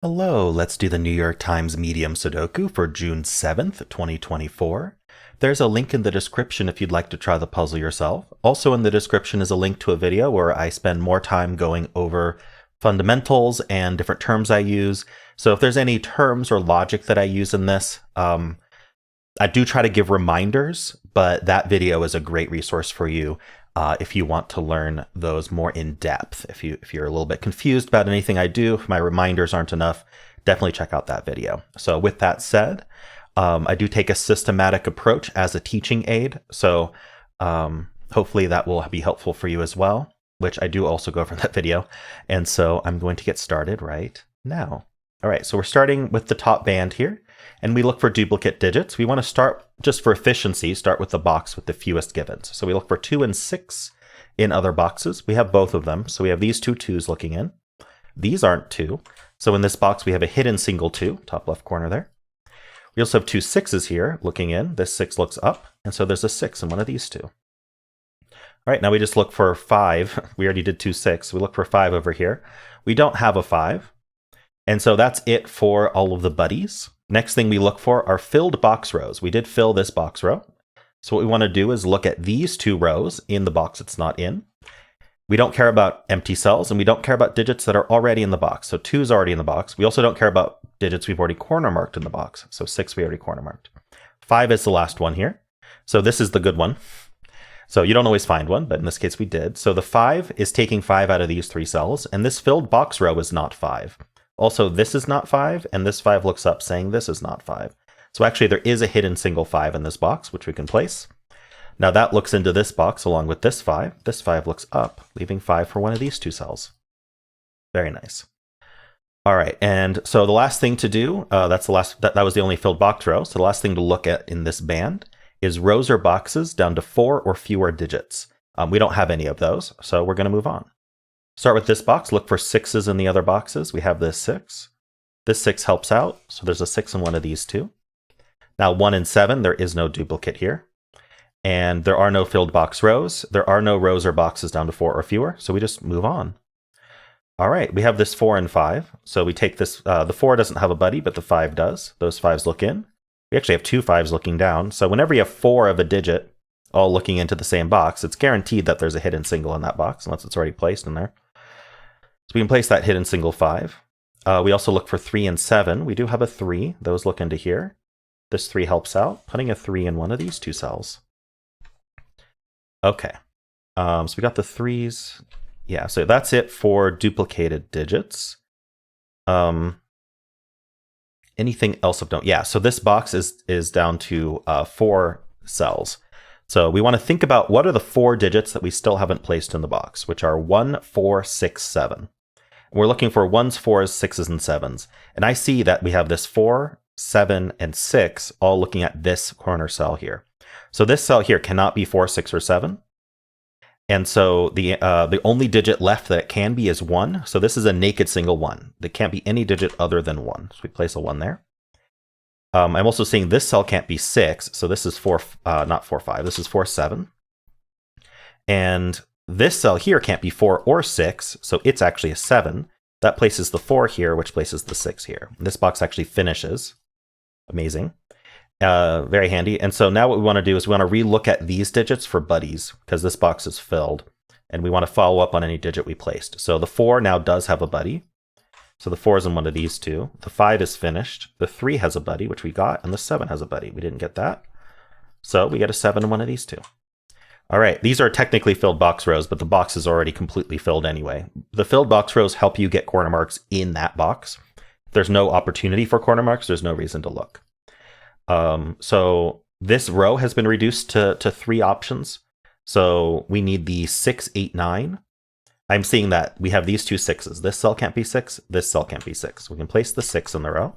Hello, let's do the New York Times Medium Sudoku for June 7th, 2024. There's a link in the description if you'd like to try the puzzle yourself. Also in the description is a link to a video where I spend more time going over fundamentals and different terms I use. So if there's any terms or logic that I use in this, I do try to give reminders, but that video is a great resource for you if you want to learn those more in depth. If you're a little bit confused about anything I do, if my reminders aren't enough, definitely check out that video. So with that said, I do take a systematic approach as a teaching aid. So hopefully that will be helpful for you as well, which I do also go over that video. And so I'm going to get started right now. All right, so we're starting with the top band here, and we look for duplicate digits. We want to start, just for efficiency, start with the box with the fewest givens. So we look for 2 and 6 in other boxes. We have both of them. So we have these two 2s looking in. These aren't 2. So in this box, we have a hidden single 2, top left corner there. We also have two 6s here looking in. This 6 looks up, and so there's a 6 in one of these two. All right, now we just look for 5. We already did 2, 6. We look for 5 over here. We don't have a 5. And so that's it for all of the buddies. Next thing we look for are filled box rows. We did fill this box row. So what we want to do is look at these 2 rows in the box it's not in. We don't care about empty cells, and we don't care about digits that are already in the box. So 2 is already in the box. We also don't care about digits we've already corner marked in the box. So 6 we already corner marked. 5 is the last one here. So this is the good one. So you don't always find one, but in this case we did. So the 5 is taking 5 out of these 3 cells, and this filled box row is not 5. Also, this is not 5, and this 5 looks up saying this is not 5. So actually there is a hidden single 5 in this box, which we can place. Now that looks into this box along with this 5. This 5 looks up, leaving 5 for one of these 2 cells. Very nice. All right, and so the last thing to do, that was the only filled box row. So the last thing to look at in this band is rows or boxes down to 4 or fewer digits. We don't have any of those, so we're going to move on. Start with this box, look for 6s in the other boxes. We have this 6. This 6 helps out, so there's a 6 in one of these 2. Now 1 and 7, there is no duplicate here. And there are no filled box rows. There are no rows or boxes down to 4 or fewer, so we just move on. All right, we have this 4 and 5. So we take this, the 4 doesn't have a buddy, but the 5 does. Those 5s look in. We actually have 2 5s looking down. So whenever you have 4 of a digit all looking into the same box, it's guaranteed that there's a hidden single in that box, unless it's already placed in there. So we can place that hidden single 5. We also look for 3 and 7. We do have a 3. Those look into here. This 3 helps out, putting a 3 in one of these 2 cells. Okay. So we got the 3s. Yeah, so that's it for duplicated digits. Anything else of note? Yeah, so this box is down to 4 cells. So we want to think about what are the 4 digits that we still haven't placed in the box, which are 1, 4, 6, 7. We're looking for 1s, 4s, 6s, and 7s. And I see that we have this 4, 7, and 6 all looking at this corner cell here. So this cell here cannot be 4, 6, or 7. And so the only digit left that it can be is 1. So this is a naked single 1. There can't be any digit other than 1. So we place a 1 there. I'm also seeing this cell can't be 6. So this is 4, not 4, 5. This is 4, 7. And this cell here can't be 4 or 6, so it's actually a 7. That places the 4 here, which places the 6 here. This box actually finishes. Amazing. Very handy. And so now what we want to do is we want to re-look at these digits for buddies, because this box is filled, and we want to follow up on any digit we placed. So the 4 now does have a buddy. So the 4 is in one of these 2. The 5 is finished. The 3 has a buddy, which we got, and the 7 has a buddy. We didn't get that. So we get a 7 in one of these 2. All right, these are technically filled box rows, but the box is already completely filled anyway. The filled box rows help you get corner marks in that box. If there's no opportunity for corner marks, there's no reason to look. So this row has been reduced to 3 options. So we need the 6, 8, 9. I'm seeing that we have these 2 6s. This cell can't be 6. This cell can't be 6. We can place the 6 in the row.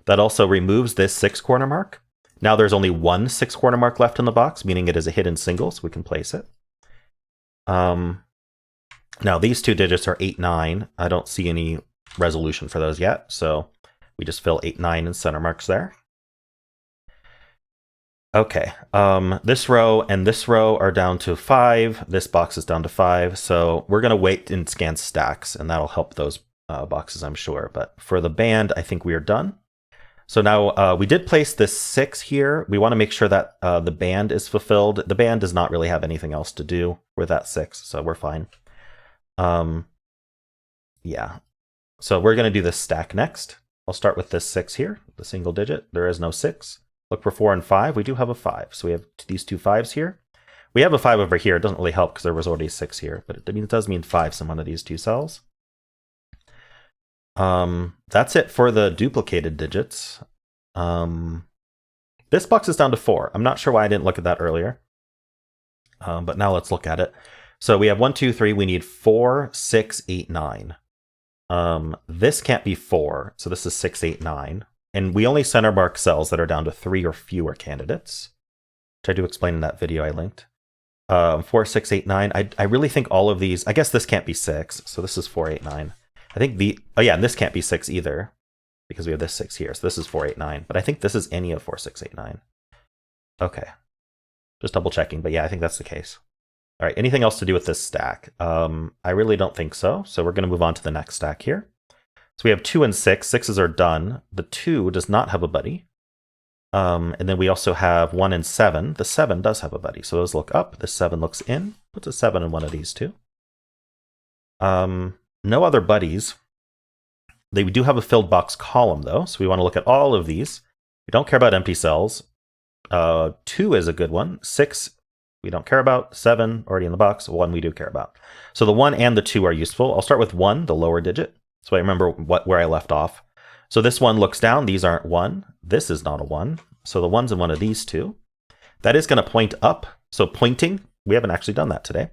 That also removes this 6 corner mark. Now there's only 1 6 corner mark left in the box, meaning it is a hidden single, so we can place it. Now these 2 digits are 8, 9. I don't see any resolution for those yet, so we just fill 8, 9 in center marks there. Okay, this row and this row are down to 5. This box is down to 5. So we're going to wait and scan stacks, and that'll help those boxes, I'm sure. But for the band, I think we are done. So now we did place this 6 here. We want to make sure that the band is fulfilled. The band does not really have anything else to do with that 6, so we're fine. Yeah. So we're going to do this stack next. I'll start with this 6 here, the single digit. There is no 6. Look for 4 and 5. We do have a 5, so we have these 2 5s here. We have a 5 over here. It doesn't really help because there was already a 6 here, but it does mean 5s in one of these 2 cells. That's it for the duplicated digits. This box is down to 4. I'm not sure why I didn't look at that earlier. But now let's look at it. So we have 1, 2, 3. We need 4, 6, 8, 9. This can't be 4, so this is 6, 8, 9. And we only center mark cells that are down to 3 or fewer candidates, which I do explain in that video I linked. 4, 6, 8, 9. I really think all of these, I guess this can't be 6, so this is 4, 8, 9. I think oh yeah, and this can't be 6 either, because we have this 6 here, so this is 4, 8, 9. But I think this is any of 4, 6, 8, 9. Okay. Just double checking, but yeah, I think that's the case. All right, anything else to do with this stack? I really don't think so, so we're going to move on to the next stack here. So we have 2 and 6. 6s are done. The 2 does not have a buddy. And then we also have 1 and 7. The 7 does have a buddy, so those look up. The 7 looks in. Puts a 7 in one of these two. No other buddies. They do have a filled box column, though, so we want to look at all of these. We don't care about empty cells. 2 is a good one. 6, we don't care about. 7, already in the box. 1, we do care about. So the 1 and the 2 are useful. I'll start with 1, the lower digit, so I remember where I left off. So this 1 looks down. These aren't 1. This is not a 1. So the 1's in one of these two. That is going to point up. So pointing, we haven't actually done that today.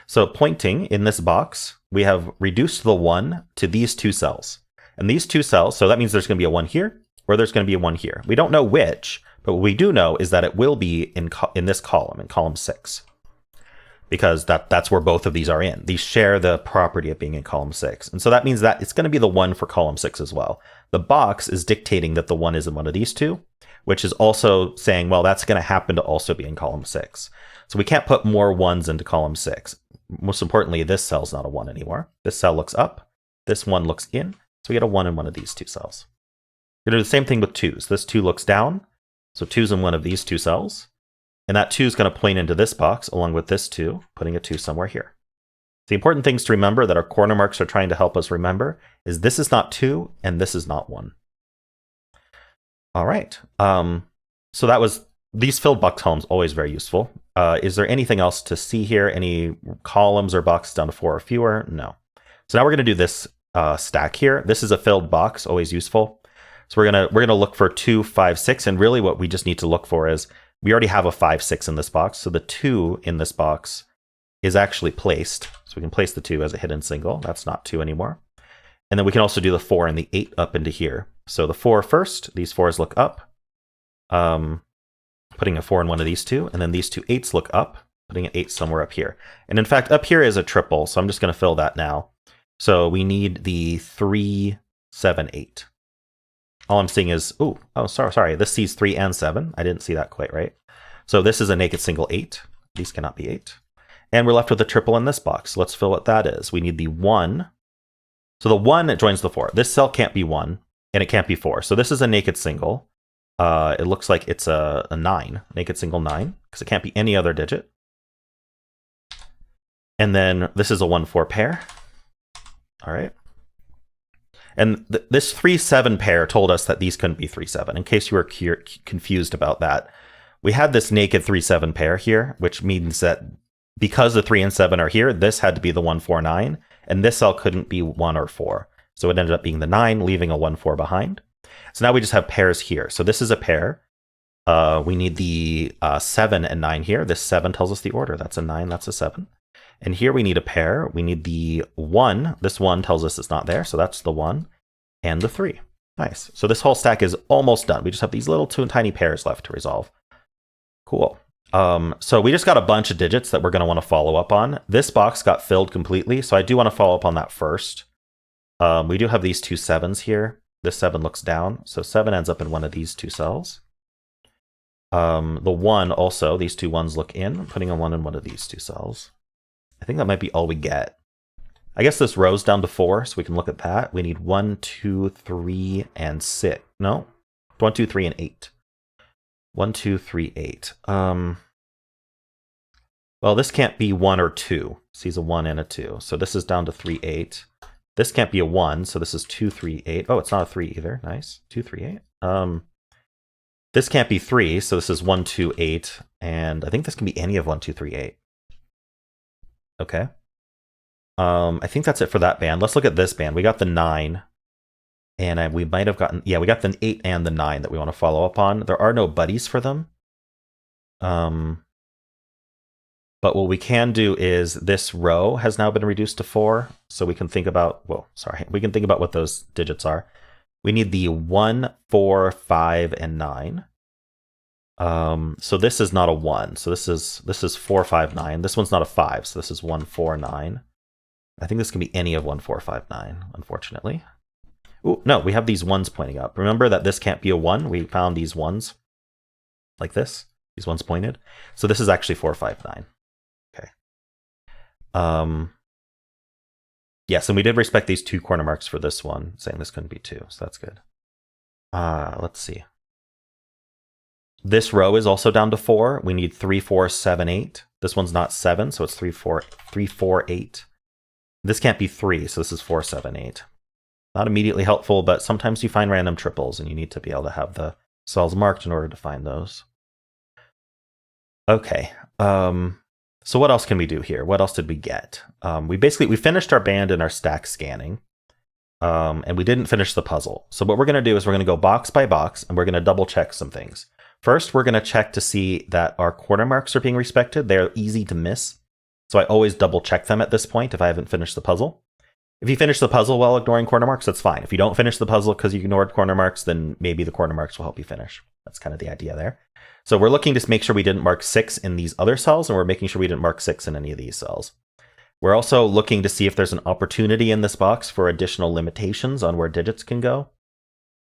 So pointing in this box, we have reduced the 1 to these 2 cells. And these 2 cells, so that means there's going to be a 1 here, or there's going to be a 1 here. We don't know which, but what we do know is that it will be in this column, in column 6. Because that's where both of these are in. These share the property of being in column 6. And so that means that it's going to be the 1 for column 6 as well. The box is dictating that the 1 is in one of these two, which is also saying, well, that's going to happen to also be in column 6. So we can't put more 1s into column 6. Most importantly, this cell's not a 1 anymore. This cell looks up. This 1 looks in. So we get a 1 in one of these 2 cells. We're going to do the same thing with 2s. This 2 looks down. So 2's in one of these 2 cells. And that 2 is going to point into this box along with this 2, putting a 2 somewhere here. The important things to remember that our corner marks are trying to help us remember is this is not 2 and this is not 1. All right. So that was these filled box columns, always very useful. Is there anything else to see here? Any columns or boxes down to 4 or fewer? No. So now we're going to do this stack here. This is a filled box, always useful. So we're gonna look for 2, 5, 6, and really what we just need to look for is we already have a 5, 6 in this box, so the 2 in this box is actually placed. So we can place the 2 as a hidden single. That's not 2 anymore. And then we can also do the 4 and the 8 up into here. So the 4 first, these 4s look up, putting a 4 in one of these 2, and then these 2 8s look up, putting an 8 somewhere up here. And in fact, up here is a triple, so I'm just going to fill that now. So we need the 3, 7, 8. All I'm seeing is, sorry, this sees 3 and 7. I didn't see that quite right. So this is a naked single 8. These cannot be 8. And we're left with a triple in this box. Let's fill what that is. We need the 1. So the 1, it joins the 4. This cell can't be 1, and it can't be 4. So this is a naked single. It looks like it's a 9, naked single 9, because it can't be any other digit. And then this is a 1-4 pair. All right. And this 3-7 pair told us that these couldn't be 3-7, in case you were confused about that. We had this naked 3-7 pair here, which means that because the 3 and 7 are here, this had to be the 1-4, 9, and this cell couldn't be 1 or 4. So it ended up being the 9, leaving a 1-4 behind. So now we just have pairs here. So this is a pair. We need the 7 and 9 here. This 7 tells us the order. That's a 9, that's a 7. And here we need a pair. We need the 1. This 1 tells us it's not there, so that's the 1 and the 3. Nice. So this whole stack is almost done. We just have these little 2 tiny pairs left to resolve. Cool. So we just got a bunch of digits that we're going to want to follow up on. This box got filled completely, so I do want to follow up on that first. We do have these 2 7s here. This 7 looks down, so 7 ends up in one of these 2 cells. The 1 also, these 2 1s look in, putting a 1 in one of these 2 cells. I think that might be all we get. I guess this row's down to 4, so we can look at that. We need 1, 2, 3, and 6. No, 1, 2, 3, and 8. 1, 2, 3, 8. Well, this can't be 1 or 2. Sees a 1 and a 2. So this is down to 3, 8. This can't be a 1, so this is 2, 3, 8. Oh, it's not a 3 either. Nice. 2, 3, 8. This can't be 3, so this is 1, 2, 8. And I think this can be any of 1, 2, 3, 8. Okay. I think that's it for that band. Let's look at this band. We got the 9. And we might have gotten... Yeah, we got the 8 and the 9 that we want to follow up on. There are no buddies for them. But what we can do is this row has now been reduced to 4. So we can think about... Well, sorry. We can think about what those digits are. We need the 1, 4, 5, and 9. So this is not a 1. So this is 4, 5, 9. This one's not a 5. So this is 1, 4, 9. I think this can be any of 1, 4, 5, 9, unfortunately. Ooh, no, we have these 1s pointing up. Remember that this can't be a 1. We found these 1s like this. These 1s pointed. So this is actually 4, 5, 9. Okay. Yes, and we did respect these 2 corner marks for this one, saying this couldn't be 2, so that's good. Let's see. This row is also down to 4. We need 3, 4, 7, 8. This one's not 7, so it's 3, 4, 8. This can't be 3, so this is 4, 7, 8. Not immediately helpful, but sometimes you find random triples, and you need to be able to have the cells marked in order to find those. Okay. So what else can we do here? What else did we get? We finished our band and our stack scanning, and we didn't finish the puzzle. So what we're going to do is we're going to go box by box, and we're going to double check some things. First, we're going to check to see that our corner marks are being respected. They're easy to miss. So I always double check them at this point if I haven't finished the puzzle. If you finish the puzzle while ignoring corner marks, that's fine. If you don't finish the puzzle because you ignored corner marks, then maybe the corner marks will help you finish. That's kind of the idea there. So we're looking to make sure we didn't mark 6 in these other cells, and we're making sure we didn't mark 6 in any of these cells. We're also looking to see if there's an opportunity in this box for additional limitations on where digits can go.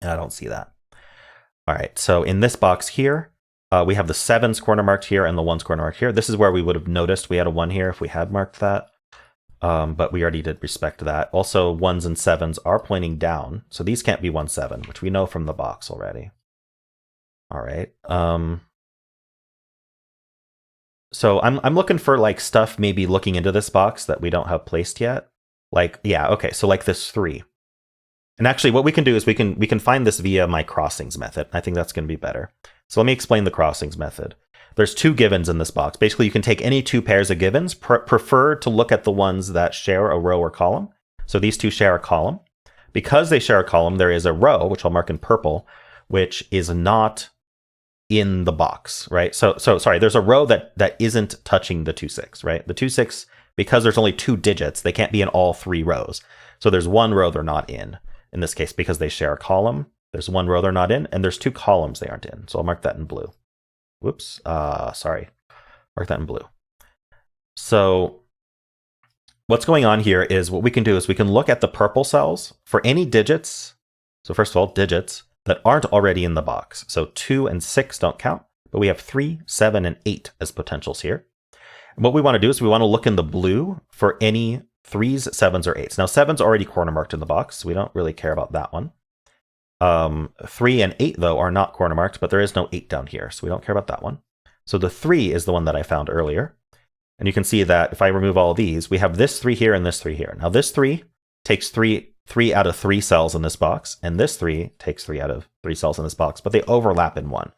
And I don't see that. All right, so in this box here, we have the 7s corner marked here and the 1s corner marked here. This is where we would have noticed we had a 1 here if we had marked that. But we already did respect that. Also, 1s and 7s are pointing down. So these can't be 1, 7, which we know from the box already. All right. So I'm looking for like stuff maybe looking into this box that we don't have placed yet. Like, yeah, okay, so like this 3. And actually what we can do is we can find this via my crossings method. I think that's going to be better. So let me explain the crossings method. There's 2 givens in this box. Basically, you can take any 2 pairs of givens, prefer to look at the ones that share a row or column. So these 2 share a column. Because they share a column, there is a row, which I'll mark in purple, which is not in the box, right? So sorry, there's a row that isn't touching the 2, 6, right? The 2, 6, because there's only 2 digits, they can't be in all 3 rows. So there's 1 row they're not in this case, because they share a column. There's 1 row they're not in, and there's 2 columns they aren't in. So I'll mark that in blue. Whoops, sorry. Mark that in blue. So what's going on here is what we can do is we can look at the purple cells for any digits. So first of all, digits that aren't already in the box. So 2 and 6 don't count, but we have 3, 7, and 8 as potentials here. And what we want to do is we want to look in the blue for any 3s, 7s, or 8s. Now 7's already corner marked in the box, so we don't really care about that one. 3 and 8, though, are not corner marked, but there is no 8 down here, so we don't care about that one. So the 3 is the one that I found earlier. And you can see that if I remove all of these, we have this 3 here and this 3 here. Now this 3 takes 3 out of 3 cells in this box, and this 3 takes 3 out of 3 cells in this box, but they overlap in 1.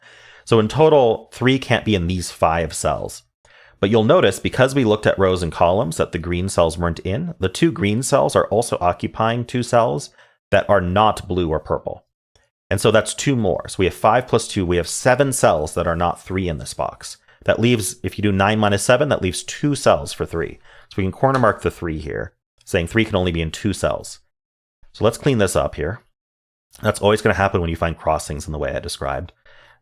So in total, 3 can't be in these 5 cells. But you'll notice, because we looked at rows and columns that the green cells weren't in, the 2 green cells are also occupying 2 cells that are not blue or purple. And so that's 2 more. So we have 5 plus 2. We have 7 cells that are not 3 in this box. That leaves, if you do 9 minus 7, that leaves 2 cells for 3. So we can corner mark the 3 here, saying 3 can only be in 2 cells. So let's clean this up here. That's always going to happen when you find crossings in the way I described.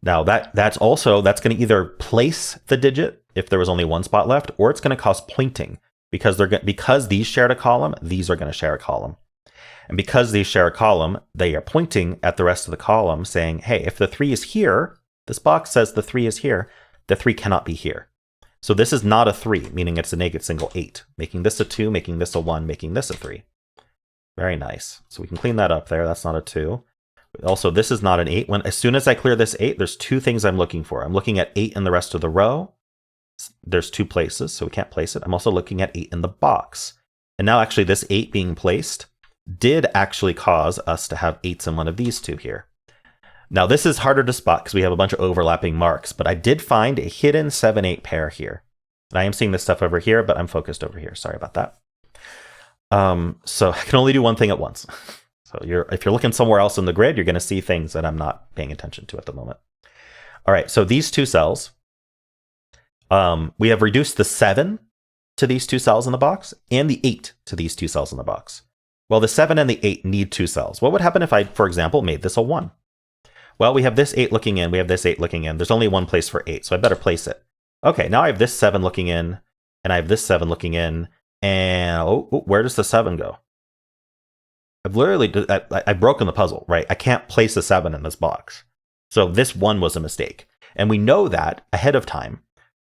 Now that's going to either place the digit if there was only 1 spot left, or it's going to cause pointing because these shared a column, these are going to share a column. And because these share a column, they are pointing at the rest of the column saying, hey, if the 3 is here, this box says the 3 is here, the 3 cannot be here. So this is not a 3, meaning it's a naked single 8, making this a 2, making this a 1, making this a 3. Very nice. So we can clean that up there. That's not a 2. Also, this is not an 8. As soon as I clear this 8, there's 2 things I'm looking for. I'm looking at 8 in the rest of the row. There's 2 places, so we can't place it. I'm also looking at 8 in the box. And now actually this 8 being placed did actually cause us to have 8s in one of these 2 here. Now this is harder to spot because we have a bunch of overlapping marks, but I did find a hidden 7-8 pair here. And I am seeing this stuff over here, but I'm focused over here. Sorry about that. So I can only do one thing at once. So if you're looking somewhere else in the grid, you're going to see things that I'm not paying attention to at the moment. All right, so these 2 cells, we have reduced the 7 to these 2 cells in the box and the 8 to these 2 cells in the box. Well, the 7 and the 8 need 2 cells. What would happen if I, for example, made this a 1? Well, we have this 8 looking in, we have this 8 looking in. There's only one place for 8, so I better place it. Okay, now I have this 7 looking in, and I have this 7 looking in, and where does the 7 go? I've literally, I've broken the puzzle, right? I can't place a 7 in this box. So this 1 was a mistake. And we know that ahead of time.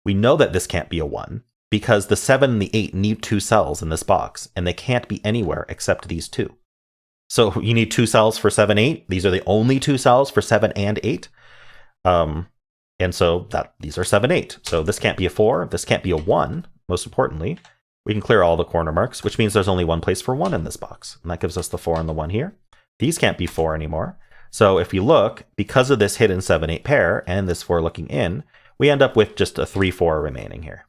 We know that this can't be a 1 because the 7 and the 8 need 2 cells in this box, and they can't be anywhere except these 2. So you need 2 cells for 7, 8. These are the only 2 cells for 7 and 8. And so these are 7, 8. So this can't be a 4. This can't be a 1, most importantly. We can clear all the corner marks, which means there's only one place for 1 in this box. And that gives us the 4 and the 1 here. These can't be 4 anymore. So if you look, because of this hidden 7, 8 pair and this 4 looking in, we end up with just a 3, 4 remaining here.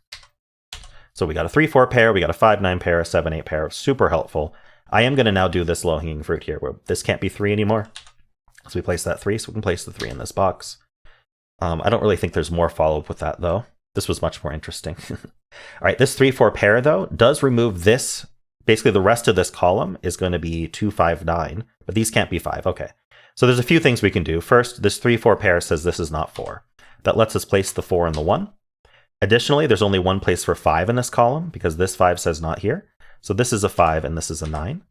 So we got a 3, 4 pair, we got a 5, 9 pair, a 7, 8 pair. Super helpful. I am going to now do this low-hanging fruit here, where this can't be 3 anymore. So we place that 3, so we can place the 3 in this box. I don't really think there's more follow-up with that, though. This was much more interesting. All right, this 3, 4 pair, though, does remove this. Basically, the rest of this column is going to be 2, 5, 9, but these can't be 5. Okay, so there's a few things we can do. First, this 3, 4 pair says this is not 4. That lets us place the 4 and the 1. Additionally, there's only one place for 5 in this column because this 5 says not here. So this is a 5 and this is a 9.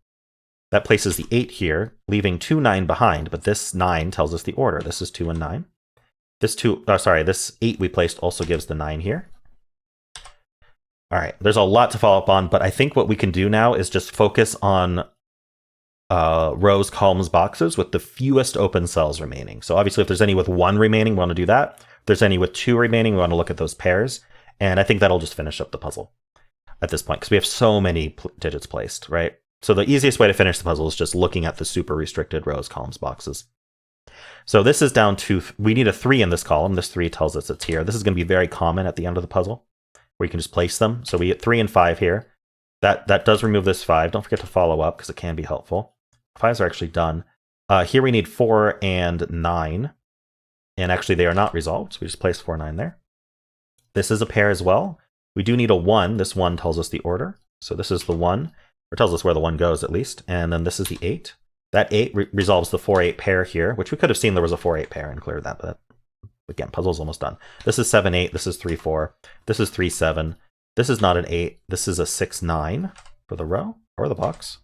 That places the 8 here, leaving 2, 9 behind, but this 9 tells us the order. This is 2 and 9. This 8 we placed also gives the 9 here. All right, there's a lot to follow up on, but I think what we can do now is just focus on rows, columns, boxes with the fewest open cells remaining. So obviously if there's any with 1 remaining, we want to do that. If there's any with 2 remaining, we want to look at those pairs. And I think that'll just finish up the puzzle at this point, because we have so many digits placed, right? So the easiest way to finish the puzzle is just looking at the super restricted rows, columns, boxes. So this is down to, we need a 3 in this column. This 3 tells us it's here. This is going to be very common at the end of the puzzle, where you can just place them. So we get 3 and 5 here. That does remove this 5. Don't forget to follow up, because it can be helpful. 5s are actually done. Here we need 4 and 9. And actually they are not resolved, so we just place 4, 9 there. This is a pair as well. We do need a 1. This 1 tells us the order. So this is the 1, or tells us where the 1 goes at least. And then this is the 8. That 8 resolves the 4, 8 pair here, which we could have seen there was a 4, 8 pair and cleared that, but again, puzzle's almost done. This is 7, 8. This is 3, 4. This is 3, 7. This is not an 8. This is a 6, 9 for the row or the box.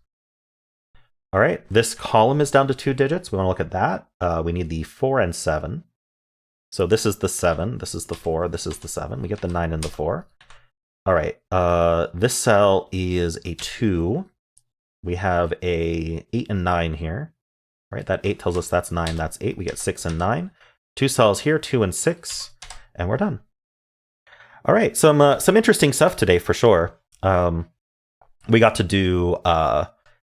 All right, this column is down to 2 digits. We want to look at that. We need the 4 and 7. So this is the 7. This is the 4. This is the 7. We get the 9 and the 4. All right, this cell is a 2. We have a 8 and 9 here. All right, that 8 tells us that's 9, that's 8. We get 6 and 9. 2 cells here, 2 and 6, and we're done. All right, some interesting stuff today for sure. We got to do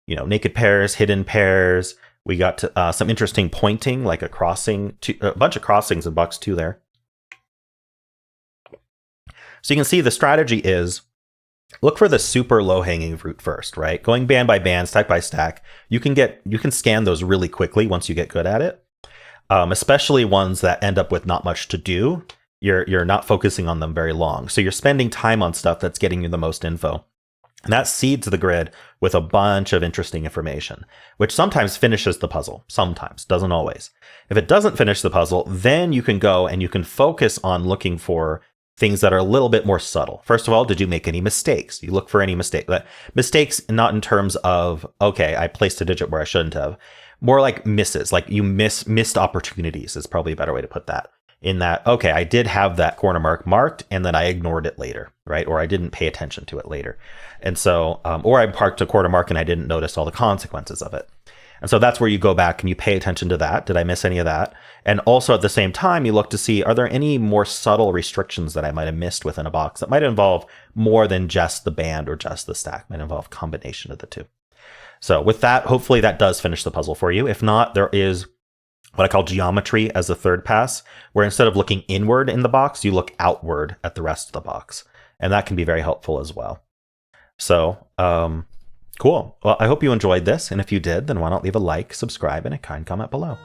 naked pairs, hidden pairs. We got to, some interesting pointing, like a crossing, a bunch of crossings in box 2 there. So you can see the strategy is look for the super low-hanging fruit first, right? Going band by band, stack by stack. You can scan those really quickly once you get good at it. Especially ones that end up with not much to do. You're not focusing on them very long. So you're spending time on stuff that's getting you the most info. And that seeds the grid with a bunch of interesting information, which sometimes finishes the puzzle. Sometimes, doesn't always. If it doesn't finish the puzzle, then you can go and you can focus on looking for things that are a little bit more subtle. First of all, did you make any mistakes? You look for any mistake. Mistakes not in terms of, okay, I placed a digit where I shouldn't have. More like misses, like you missed opportunities is probably a better way to put that. in that, okay, I did have that corner mark marked and then I ignored it later, right? Or I didn't pay attention to it later. And so, or I parked a corner mark and I didn't notice all the consequences of it. And so that's where you go back and you pay attention to that. Did I miss any of that? And also at the same time, you look to see, are there any more subtle restrictions that I might have missed within a box that might involve more than just the band or just the stack, might involve a combination of the two. So with that, hopefully that does finish the puzzle for you. If not, there is what I call geometry as a third pass, where instead of looking inward in the box, you look outward at the rest of the box. And that can be very helpful as well. So, cool. Well, I hope you enjoyed this. And if you did, then why not leave a like, subscribe, and a kind comment below.